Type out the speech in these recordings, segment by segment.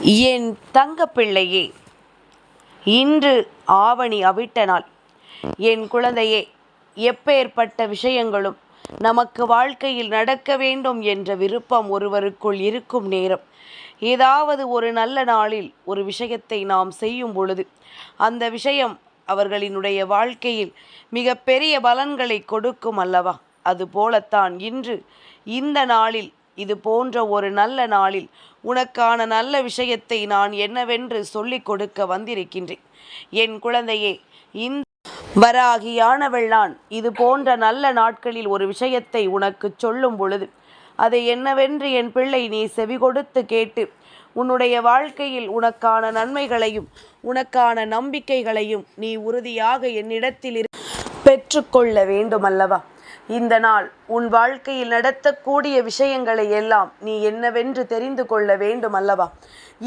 என் தங்கப்பிள்ளையே, இன்று ஆவணி அவிட்ட நாள். என் குழந்தையே, எப்பேற்பட்ட விஷயங்களும் நமக்கு வாழ்க்கையில் நடக்க வேண்டும் என்ற விருப்பம் ஒருவருக்குள் இருக்கும் நேரம், ஏதாவது ஒரு நல்ல நாளில் ஒரு விஷயத்தை நாம் செய்யும் பொழுது அந்த விஷயம் அவர்களினுடைய வாழ்க்கையில் மிக பெரிய பலன்களை கொடுக்கும் அல்லவா? அதுபோலத்தான் இன்று இந்த நாளில், இது போன்ற ஒரு நல்ல நாளில் உனக்கான நல்ல விஷயத்தை நான் என்னவென்று சொல்லிக் கொடுக்க வந்திருக்கின்றேன். என் குழந்தையே, இந்த வராகியானவள் நான் இது போன்ற நல்ல நாட்களில் ஒரு விஷயத்தை உனக்கு சொல்லும் பொழுது அதை என்னவென்று என் பிள்ளை நீ செவி கொடுத்து கேட்டு உன்னுடைய வாழ்க்கையில் உனக்கான நன்மைகளையும் உனக்கான நம்பிக்கைகளையும் நீ உறுதியாக என்னிடத்தில் பெற்றுக்கொள்ள வேண்டுமல்லவா? இந்த நாள் உன் வாழ்க்கையில் நடத்தக்கூடிய விஷயங்களை எல்லாம் நீ என்னவென்று தெரிந்து கொள்ள வேண்டும் அல்லவா?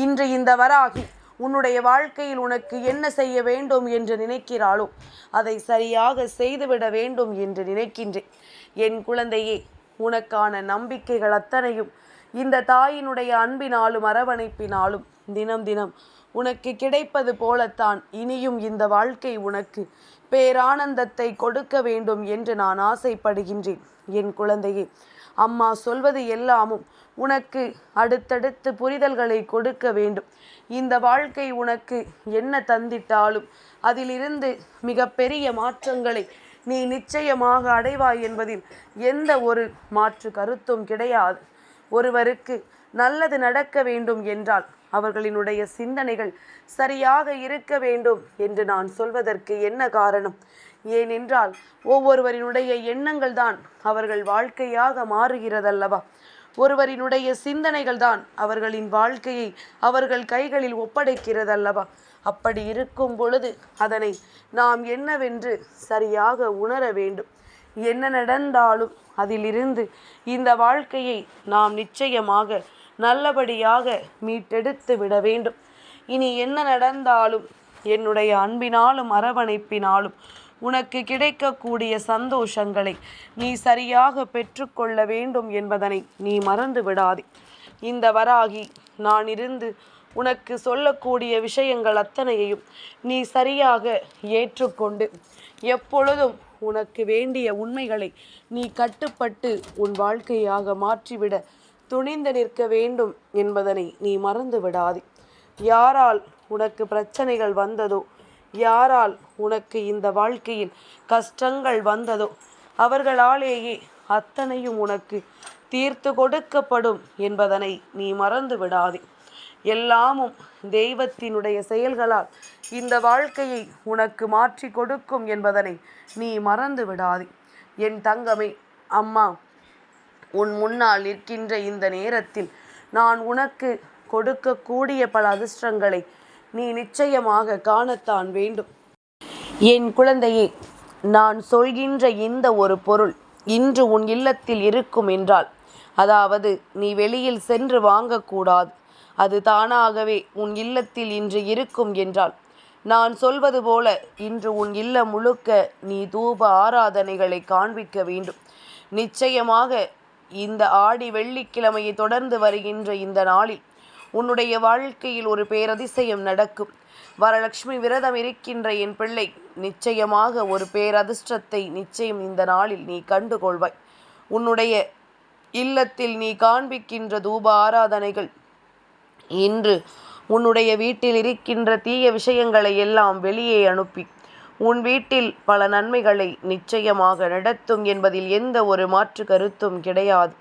இன்று இந்த வராகி உன்னுடைய வாழ்க்கையில் உனக்கு என்ன செய்ய வேண்டும் என்று நினைக்கிறாளோ அதை சரியாக செய்துவிட வேண்டும் என்று நினைக்கின்றேன். என் குழந்தையே, உனக்கான நம்பிக்கைகள் அத்தனையும் இந்த தாயினுடைய அன்பினாலும் அரவணைப்பினாலும் தினம் தினம் உனக்கு கிடைப்பது போலத்தான் இனியும் இந்த வாழ்க்கை உனக்கு பேரானந்தத்தை கொடுக்க வேண்டும் என்று நான் ஆசைப்படுகின்றேன். என் குழந்தையே, அம்மா சொல்வது எல்லாமும் உனக்கு அடுத்தடுத்து புரிதல்களை கொடுக்க வேண்டும். இந்த வாழ்க்கை உனக்கு என்ன தந்திட்டாலும் அதிலிருந்து மிக பெரிய மாற்றங்களை நீ நிச்சயமாக அடைவாய் என்பதில் எந்த ஒரு மாற்று கருத்தும் கிடையாது. ஒருவருக்கு நல்லது நடக்க வேண்டும் என்றால் அவர்களினுடைய சிந்தனைகள் சரியாக இருக்க வேண்டும் என்று நான் சொல்வதற்கு என்ன காரணம்? ஏனென்றால் ஒவ்வொருவரினுடைய எண்ணங்கள் தான் அவர்கள் வாழ்க்கையாக மாறுகிறதல்லவா? ஒருவரினுடைய சிந்தனைகள் தான் அவர்களின் வாழ்க்கையை அவர்கள் கைகளில் ஒப்படைக்கிறதல்லவா? அப்படி இருக்கும் பொழுது அதனை நாம் என்னவென்று சரியாக உணர வேண்டும். என்ன நடந்தாலும் அதிலிருந்து இந்த வாழ்க்கையை நாம் நிச்சயமாக நல்லபடியாக மீட்டெடுத்து விட வேண்டும். இனி என்ன நடந்தாலும் என்னுடைய அன்பினாலும் அரவணைப்பினாலும் உனக்கு கிடைக்கக்கூடிய சந்தோஷங்களை நீ சரியாக பெற்றுக்கொள்ள வேண்டும் என்பதனை நீ மறந்து விடாதே. இந்த வராகி நான் இருந்து உனக்கு சொல்லக்கூடிய விஷயங்கள் அத்தனையையும் நீ சரியாக ஏற்றுக்கொண்டு எப்பொழுதும் உனக்கு வேண்டிய உண்மைகளை நீ கட்டுப்பட்டு உன் வாழ்க்கையாக மாற்றிவிட துணிந்து நிற்க வேண்டும் என்பதனை நீ மறந்து விடாதே. யாரால் உனக்கு பிரச்சனைகள் வந்ததோ, யாரால் உனக்கு இந்த வாழ்க்கையில் கஷ்டங்கள் வந்ததோ அவர்களாலேயே அத்தனையும் உனக்கு தீர்த்து கொடுக்கப்படும் என்பதனை நீ மறந்து விடாதே. எல்லாமும் தெய்வத்தினுடைய செயல்களால் இந்த வாழ்க்கையை உனக்கு மாற்றி கொடுக்கும் என்பதனை நீ மறந்து விடாதே. என் தங்கமே, அம்மா உன் முன்னால் நிற்கின்ற இந்த நேரத்தில் நான் உனக்கு கொடுக்கக்கூடிய பல அதிர்ஷ்டங்களை நீ நிச்சயமாக காணத்தான் வேண்டும். என் குழந்தையே, நான் சொல்கின்ற இந்த ஒரு பொருள் இன்று உன் இல்லத்தில் இருக்கும் என்றால், அதாவது நீ வெளியில் சென்று வாங்கக்கூடாது, அது தானாகவே உன் இல்லத்தில் இன்று இருக்கும் என்றால், நான் சொல்வது போல இன்று உன் இல்லம் முழுக்க நீ தூப ஆராதனைகளை காண்பிக்க வேண்டும். நிச்சயமாக இந்த ஆடி வெள்ளிக்கிழமையை தொடர்ந்து வருகின்ற இந்த நாளில் உன்னுடைய வாழ்க்கையில் ஒரு பேரதிசயம் நடக்கும். வரலட்சுமி விரதம் இருக்கின்ற என் பிள்ளை, நிச்சயமாக ஒரு பேரதிர்ஷ்டத்தை நிச்சயம் இந்த நாளில் நீ கண்டுகொள்வாய். உன்னுடைய இல்லத்தில் நீ காண்பிக்கின்ற தூப ஆராதனைகள் இன்று உன்னுடைய வீட்டில் இருக்கின்ற தீய விஷயங்களை எல்லாம் வெளியே அனுப்பி உன் வீட்டில் பல நன்மைகளை நிச்சயமாக நடத்தும் என்பதில் எந்த ஒரு மாற்று கருத்தும் கிடையாது.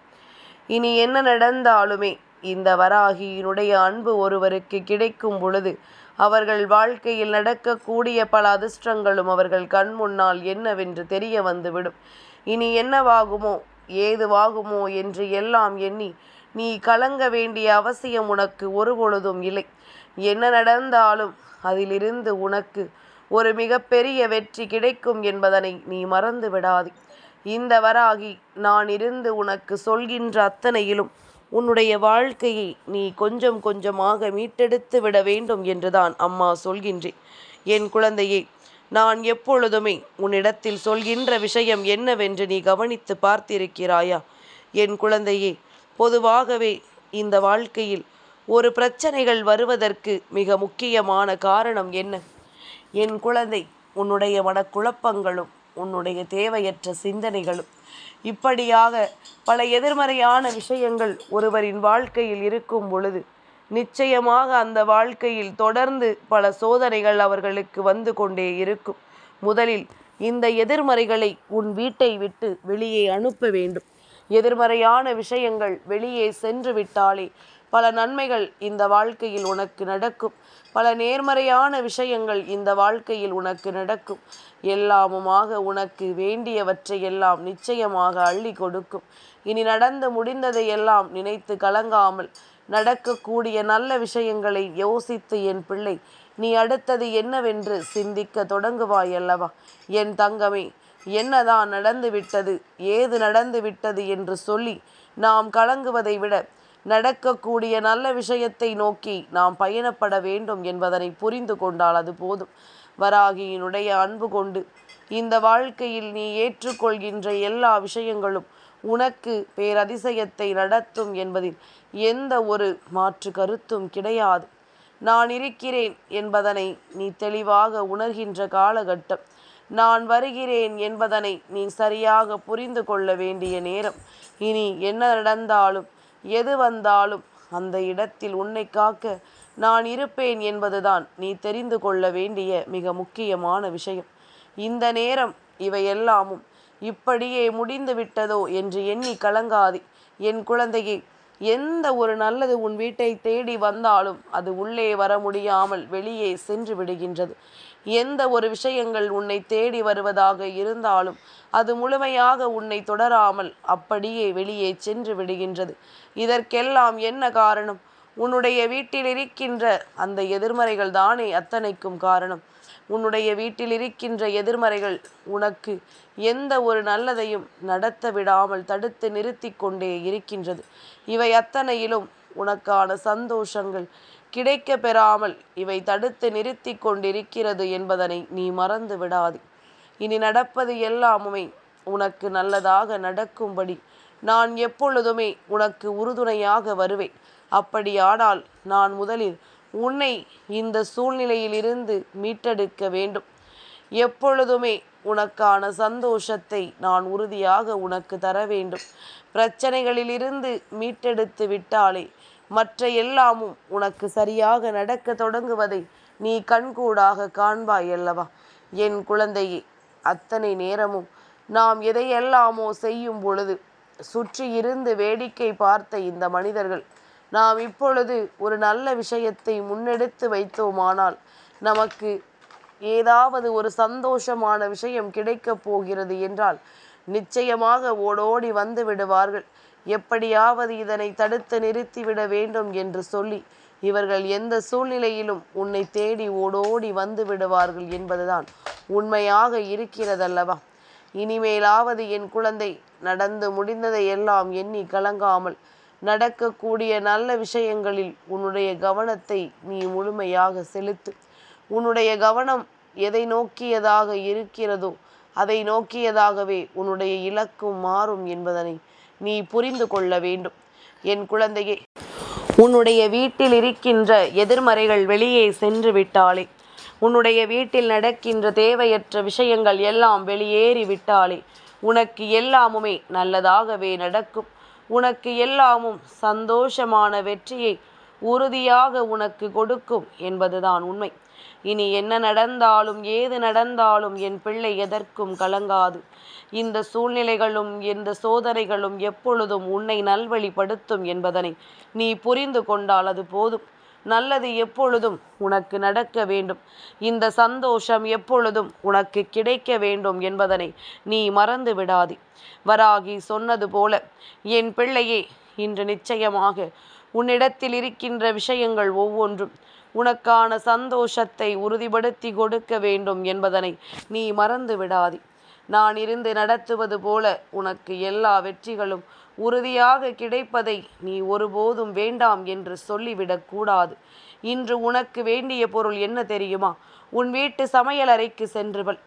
இனி என்ன நடந்தாலுமே இந்த வராகியினுடைய அன்பு ஒருவருக்கு கிடைக்கும் பொழுது அவர்கள் வாழ்க்கையில் நடக்கக்கூடிய பல அதிர்ஷ்டங்களும் அவர்கள் கண் முன்னால் என்னவென்று தெரிய வந்துவிடும். இனி என்னவாகுமோ ஏதுவாகுமோ என்று எல்லாம் எண்ணி நீ கலங்க வேண்டிய அவசியம் உனக்கு ஒருபொழுதும் இல்லை. என்ன நடந்தாலும் அதிலிருந்து உனக்கு ஒரு மிகப்பெரிய வெற்றி கிடைக்கும் என்பதனை நீ மறந்து விடாதே. இந்த வராகி நான் இருந்து உனக்கு சொல்கின்ற அத்தனையிலும் உன்னுடைய வாழ்க்கையை நீ கொஞ்சம் கொஞ்சமாக மீட்டெடுத்து விட வேண்டும் என்றுதான் அம்மா சொல்கின்றேன். என் குழந்தையே, நான் எப்பொழுதுமே உன்னிடத்தில் சொல்கின்ற விஷயம் என்னவென்று நீ கவனித்து பார்த்திருக்கிறாயா? என் குழந்தையே, பொதுவாகவே இந்த வாழ்க்கையில் ஒரு பிரச்சனைகள் வருவதற்கு மிக முக்கியமான காரணம் என்ன? என் குழந்தை, உன்னுடைய மனக்குழப்பங்களும் உன்னுடைய தேவையற்ற சிந்தனைகளும். இப்படியாக பல எதிர்மறையான விஷயங்கள் ஒருவரின் வாழ்க்கையில் இருக்கும் பொழுது நிச்சயமாக அந்த வாழ்க்கையில் தொடர்ந்து பல சோதனைகள் அவர்களுக்கு வந்து கொண்டே இருக்கும். முதலில் இந்த எதிர்மறைகளை உன் வீட்டை விட்டு வெளியே அனுப்ப வேண்டும். எதிர்மறையான விஷயங்கள் வெளியே சென்று விட்டாலே பல நன்மைகள் இந்த வாழ்க்கையில் உனக்கு நடக்கும். பல நேர்மறையான விஷயங்கள் இந்த வாழ்க்கையில் உனக்கு நடக்கும். எல்லாமுமாக உனக்கு வேண்டியவற்றை எல்லாம் நிச்சயமாக அள்ளி கொடுக்கும். இனி நடந்து முடிந்ததை எல்லாம் நினைத்து கலங்காமல் நடக்கக்கூடிய நல்ல விஷயங்களை யோசித்து என் பிள்ளை நீ அடுத்தது என்னவென்று சிந்திக்க தொடங்குவாய் அல்லவா? என் தங்கமே, என்னதான் நடந்து விட்டது, ஏது நடந்து விட்டது என்று சொல்லி நாம் கலங்குவதை விட நடக்கக்கூடிய நல்ல விஷயத்தை நோக்கி நாம் பயணப்பட வேண்டும் என்பதனை புரிந்து கொண்டால் அது போதும். வராகியினுடைய அன்பு கொண்டு இந்த வாழ்க்கையில் நீ ஏற்றுக்கொள்கின்ற எல்லா விஷயங்களும் உனக்கு பேரதிசயத்தை நடத்தும் என்பதில் எந்த ஒரு மாற்று கருத்தும் கிடையாது. நான் இருக்கிறேன் என்பதனை நீ தெளிவாக உணர்கின்ற காலகட்டம். நான் வருகிறேன் என்பதனை நீ சரியாக புரிந்து கொள்ள வேண்டிய நேரம். இனி என்ன நடந்தாலும் எது வந்தாலும் அந்த இடத்தில் உன்னை காக்க நான் இருப்பேன் என்பதுதான் நீ தெரிந்து கொள்ள வேண்டிய மிக முக்கியமான விஷயம். இந்த நேரம் இவையெல்லாமும் இப்படியே முடிந்து விட்டதோ என்று எண்ணி கலங்காதே என் குழந்தையே. எந்த ஒரு நல்லது உன் வீட்டை தேடி வந்தாலும் அது உள்ளே வர முடியாமல் வெளியே சென்று விடுகின்றது. எந்த ஒரு விஷயங்கள் உன்னை தேடி வருவதாக இருந்தாலும் அது முழுமையாக உன்னை தொடராமல் அப்படியே வெளியே சென்று விடுகின்றது. இதற்கெல்லாம் என்ன காரணம்? உன்னுடைய வீட்டில் இருக்கின்ற அந்த எதிர்மறைகள் தானே அத்தனைக்கும் காரணம். உன்னுடைய வீட்டில் இருக்கின்ற எதிர்மறைகள் உனக்கு எந்த ஒரு நல்லதையும் நடத்த விடாமல் தடுத்து நிறுத்தி கொண்டே இருக்கின்றது. இவை அத்தனையிலும் உனக்கான சந்தோஷங்கள் கிடைக்க பெறாமல் இவை தடுத்து நிறுத்தி கொண்டிருக்கிறது என்பதனை நீ மறந்து விடாதே. இனி நடப்பது எல்லாமுமே உனக்கு நல்லதாக நடக்கும்படி நான் எப்பொழுதுமே உனக்கு உறுதுணையாக வருவேன். அப்படியானால் நான் முதலில் உன்னை இந்த சூழ்நிலையிலிருந்து மீட்டெடுக்க வேண்டும். எப்பொழுதுமே உனக்கான சந்தோஷத்தை நான் உறுதியாக உனக்கு தர வேண்டும். பிரச்சனைகளிலிருந்து மீட்டெடுத்து விட்டாலே மற்ற எல்லாமும் உனக்கு சரியாக நடக்க தொடங்குவதை நீ கண்கூடாக காண்பாய் அல்லவா? என் குழந்தையே, அத்தனை நேரமும் நாம் எதையெல்லாமோ செய்யும் பொழுது சுற்றி இருந்து வேடிக்கை பார்த்த இந்த மனிதர்கள் நாம் இப்பொழுது ஒரு நல்ல விஷயத்தை முன்னெடுத்து வைத்தோமானால் நமக்கு ஏதாவது ஒரு சந்தோஷமான விஷயம் கிடைக்கப் போகிறது என்றால் நிச்சயமாக ஓடோடி வந்து விடுவார்கள். எப்படியாவது இதனை தடுத்து நிறுத்திவிட வேண்டும் என்று சொல்லி இவர்கள் எந்த சூழ்நிலையிலும் உன்னை தேடி ஓடோடி வந்து விடுவார்கள் என்பதுதான் உண்மையாக இருக்கிறதல்லவா? இனிமேலாவது என் குழந்தை, நடந்து முடிந்ததை எல்லாம் எண்ணி கலங்காமல் நடக்கக்கூடிய நல்ல விஷயங்களில் உன்னுடைய கவனத்தை நீ முழுமையாக செலுத்து. உன்னுடைய கவனம் எதை நோக்கியதாக இருக்கிறதோ அதை நோக்கியதாகவே உன்னுடைய இலக்கும் மாறும் என்பதனை நீ புரிந்து கொள்ள வேண்டும். என் குழந்தையே, உன்னுடைய வீட்டில் இருக்கின்ற எதிர்மறைகள் வெளியே சென்று விட்டாலே, உன்னுடைய வீட்டில் நடக்கின்ற தேவையற்ற விஷயங்கள் எல்லாம் வெளியேறி விட்டாலே உனக்கு எல்லாமுமே நல்லதாகவே நடக்கும். உனக்கு எல்லாமும் சந்தோஷமான வெற்றியை உறுதியாக உனக்கு கொடுக்கும் என்பதுதான் உண்மை. இனி என்ன நடந்தாலும் ஏது நடந்தாலும் என் பிள்ளை எதற்கும் கலங்காது. இந்த சூழ்நிலைகளும் இந்த சோதனைகளும் எப்பொழுதும் உன்னை நல்வழிப்படுத்தும் என்பதனை நீ புரிந்து கொண்டால் அது போதும். நல்லது எப்பொழுதும் உனக்கு நடக்க வேண்டும், இந்த சந்தோஷம் எப்பொழுதும் உனக்கு கிடைக்க வேண்டும் என்பதனை நீ மறந்து விடாதே. வராகி சொன்னது போல என் பிள்ளையே, இன்று நிச்சயமாக உன்னிடத்தில் இருக்கின்ற விஷயங்கள் ஒவ்வொன்றும் உனக்கான சந்தோஷத்தை உறுதிப்படுத்தி கொடுக்க வேண்டும் என்பதனை நீ மறந்து விடாதே. நான் இருந்து நடத்துவது போல உனக்கு எல்லா வெற்றிகளும் உறுதியாக கிடைப்பதை நீ ஒருபோதும் வேண்டாம் என்று சொல்லிவிடக்கூடாது. இன்று உனக்கு வேண்டிய பொருள் என்ன தெரியுமா? உன் வீட்டு சமையல் அறைக்கு சென்றுவள்.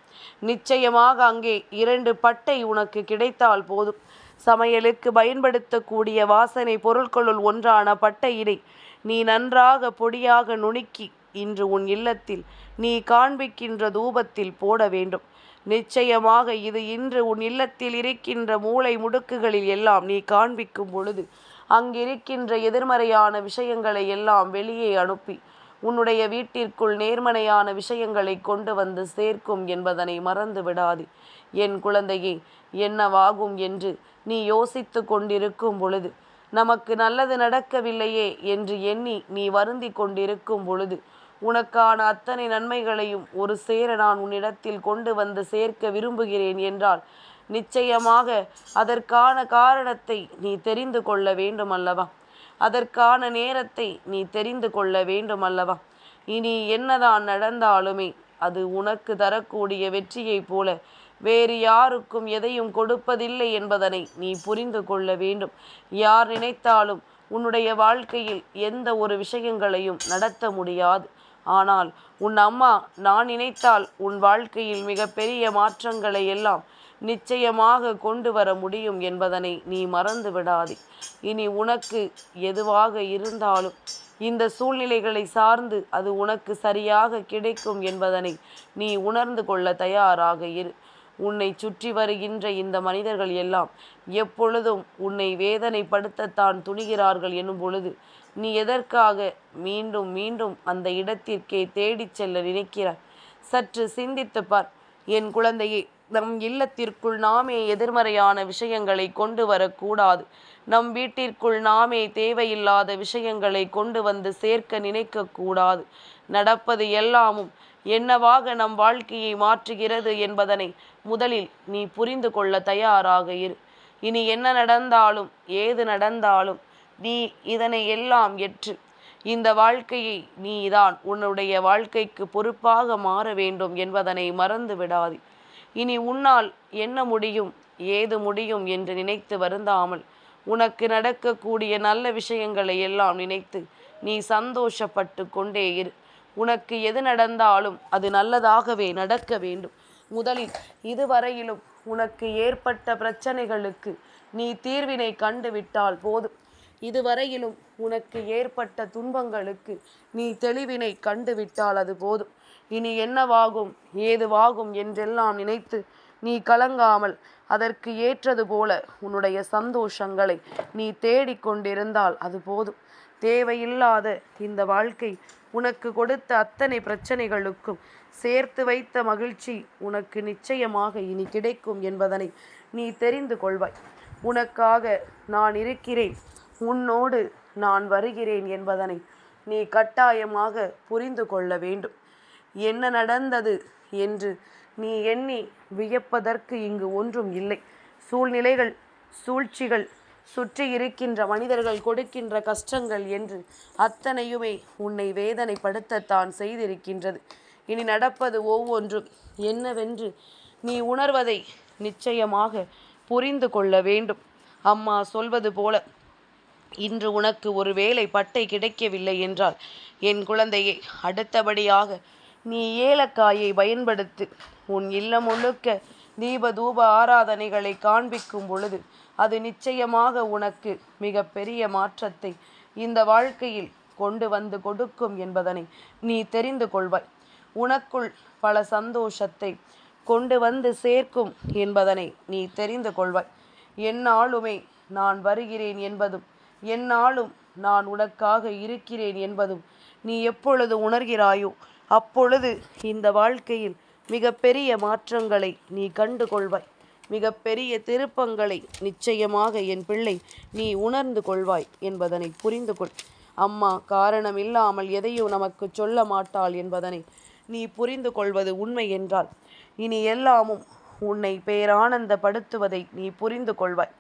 நிச்சயமாக அங்கே 2 பட்டை உனக்கு கிடைத்தால் போதும். சமையலுக்கு பயன்படுத்தக்கூடிய வாசனை பொருட்களுள் ஒன்றான பட்டையினை நீ நன்றாக பொடியாக நுணுக்கி இன்று உன் இல்லத்தில் நீ காண்பிக்கின்ற தூபத்தில் போட வேண்டும். நிச்சயமாக இது இன்று உன் இல்லத்தில் இருக்கின்ற மூலை முடுக்குகளில் எல்லாம் நீ காண்பிக்கும் பொழுது அங்கிருக்கின்ற எதிர்மறையான விஷயங்களை எல்லாம் வெளியே அனுப்பி உன்னுடைய வீட்டிற்குள் நேர்மறையான விஷயங்களை கொண்டு வந்து சேர்க்கும் என்பதனை மறந்து விடாதே. என் குழந்தையே, என்னவாகும் என்று நீ யோசித்து கொண்டிருக்கும் பொழுது, நமக்கு நல்லது நடக்கவில்லையே என்று எண்ணி நீ வருந்தி கொண்டிருக்கும் பொழுது, உனக்கான அத்தனை நன்மைகளையும் ஒரு சேர நான் உன்னிடத்தில் கொண்டு வந்து சேர்க்க விரும்புகிறேன் என்றால் நிச்சயமாக அதற்கான காரணத்தை நீ தெரிந்து கொள்ள வேண்டும் அல்லவா? அதற்கான நேரத்தை நீ தெரிந்து கொள்ள வேண்டும் அல்லவா? இனி என்னதான் நடந்தாலுமே அது உனக்கு தரக்கூடிய வெற்றியைப் போல வேறு யாருக்கும் எதையும் கொடுப்பதில்லை என்பதனை நீ புரிந்து கொள்ள வேண்டும். யார் நினைத்தாலும் உன்னுடைய வாழ்க்கையில் எந்த ஒரு விஷயங்களையும் நடத்த முடியாது. ஆனால் உன் அம்மா நான் நினைத்தால் உன் வாழ்க்கையில் மிகப்பெரிய மாற்றங்களை எல்லாம் நிச்சயமாக கொண்டு வர முடியும் என்பதனை நீ மறந்து விடாதே. இனி உனக்கு எதுவாக இருந்தாலும் இந்த சூழ்நிலைகளை சார்ந்து அது உனக்கு சரியாக கிடைக்கும் என்பதனை நீ உணர்ந்து கொள்ள தயாராக இரு. உன்னை சுற்றி வருகின்ற இந்த மனிதர்கள் எல்லாம் எப்பொழுதும் உன்னை வேதனைப்படுத்தத்தான் துணிகிறார்கள் எனும் பொழுது நீ எதற்காக மீண்டும் மீண்டும் அந்த இடத்திற்கே தேடிச் செல்ல நினைக்கிறாய்? சற்று சிந்தித்து பார் என் குழந்தையே. நம் இல்லத்திற்குள் நாமே எதிர்மறையான விஷயங்களை கொண்டு வரக்கூடாது. நம் வீட்டிற்குள் நாமே தேவையில்லாத விஷயங்களை கொண்டு வந்து சேர்க்க நினைக்கக்கூடாது. நடப்பது எல்லாமும் என்னவாக நம் வாழ்க்கையை மாற்றுகிறது என்பதனை முதலில் நீ புரிந்து கொள்ள தயாராக இரு. இனி என்ன நடந்தாலும் ஏது நடந்தாலும் நீ இதனை எல்லாம் ஏற்று இந்த வாழ்க்கையை நீதான் உன்னுடைய வாழ்க்கைக்கு பொறுப்பாக மாற வேண்டும் என்பதனை மறந்து விடாதே. இனி உன்னால் என்ன முடியும் ஏது முடியும் என்று நினைத்து வருந்தாமல் உனக்கு நடக்கக்கூடிய நல்ல விஷயங்களை எல்லாம் நினைத்து நீ சந்தோஷப்பட்டு கொண்டே இரு. உனக்கு எது நடந்தாலும் அது நல்லதாகவே நடக்க வேண்டும். முதலில் இதுவரையிலும் உனக்கு ஏற்பட்ட பிரச்சனைகளுக்கு நீ தீர்வினை கண்டுவிட்டால் போதும். இதுவரையிலும் உனக்கு ஏற்பட்ட துன்பங்களுக்கு நீ தெளிவினை கண்டுவிட்டால் அது போதும். இனி என்னவாகும் ஏதுவாகும் என்றெல்லாம் நினைத்து நீ கலங்காமல் அதற்கு ஏற்றது போல உன்னுடைய சந்தோஷங்களை நீ தேடிக்கொண்டிருந்தால் அது போதும். தேவையில்லாத இந்த வாழ்க்கை உனக்கு கொடுத்த அத்தனை பிரச்சனைகளுக்கும் சேர்த்து வைத்த மகிழ்ச்சி உனக்கு நிச்சயமாக இனி கிடைக்கும் என்பதனை நீ தெரிந்து கொள்வாய். உனக்காக நான் இருக்கிறேன், உன்னோடு நான் வருகிறேன் என்பதனை நீ கட்டாயமாக புரிந்து கொள்ள வேண்டும். என்ன நடந்தது என்று நீ எண்ணி வியப்பதற்கு இங்கு ஒன்றும் இல்லை. சூழ்நிலைகள், சூழ்ச்சிகள், சுற்றி இருக்கின்ற மனிதர்கள் கொடுக்கின்ற கஷ்டங்கள் என்று அத்தனையுமே உன்னை வேதனைப்படுத்தத்தான் செய்திருக்கின்றது. இனி நடப்பது ஒவ்வொன்றும் என்னவென்று நீ உணர்வதை நிச்சயமாக புரிந்து கொள்ள வேண்டும். அம்மா சொல்வது போல இன்று உனக்கு ஒரு வேளை பட்டை கிடைக்கவில்லை என்றால் என் குழந்தையை அடுத்தபடியாக நீ ஏலக்காயை பயன்படுத்து. உன் இல்லம் முழுக்க தீப தூப ஆராதனைகளை காண்பிக்கும் பொழுது அது நிச்சயமாக உனக்கு மிக பெரிய மாற்றத்தை இந்த வாழ்க்கையில் கொண்டு வந்து கொடுக்கும் என்பதனை நீ தெரிந்து கொள்வாய். உனக்குள் பல சந்தோஷத்தை கொண்டு வந்து சேர்க்கும் என்பதனை நீ தெரிந்து கொள்வாய். எந்நாளுமே நான் வருகிறேன் என்பதும் எந்நாளும் நான் உனக்காக இருக்கிறேன் என்பதும் நீ எப்பொழுது உணர்கிறாயோ அப்பொழுது இந்த வாழ்க்கையில் மிக பெரிய மாற்றங்களை நீ கண்டு கொள்வாய். மிக பெரிய திருப்பங்களை நிச்சயமாக என் பிள்ளை நீ உணர்ந்து கொள்வாய் என்பதனை புரிந்து கொள். அம்மா காரணம் இல்லாமல் எதையும் நமக்கு சொல்ல மாட்டாள் என்பதனை நீ புரிந்து கொள்வது உண்மை என்றால் இனி எல்லாமும் உன்னை பேரானந்தப்படுத்துவதை நீ புரிந்து கொள்வாய்.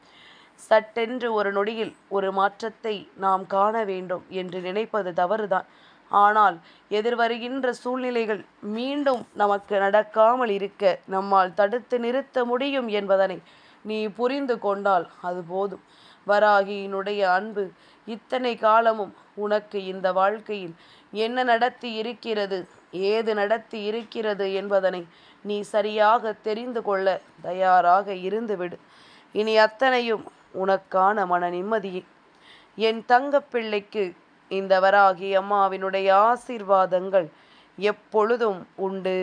சட்டென்று ஒரு நொடியில் ஒரு மாற்றத்தை நாம் காண வேண்டும் என்று நினைப்பது தவறுதான். ஆனால் எதிர்வருகின்ற சூழ்நிலைகள் மீண்டும் நமக்கு நடக்காமல் இருக்க நம்மால் தடுத்து நிறுத்த முடியும் என்பதனை நீ புரிந்து கொண்டால் அது போதும். வராகியினுடைய அன்பு இத்தனை காலமும் உனக்கு இந்த வாழ்க்கையில் என்ன நடத்தி இருக்கிறது ஏது நடத்தி இருக்கிறது என்பதனை நீ சரியாக தெரிந்து கொள்ள தயாராக இருந்துவிடு. இனி அத்தனையும் உனக்கான மன நிம்மதியே. என் தங்கப்பிள்ளைக்கு இந்த வராகி அம்மாவினுடைய ஆசீர்வாதங்கள் எப்பொழுதும் உண்டு.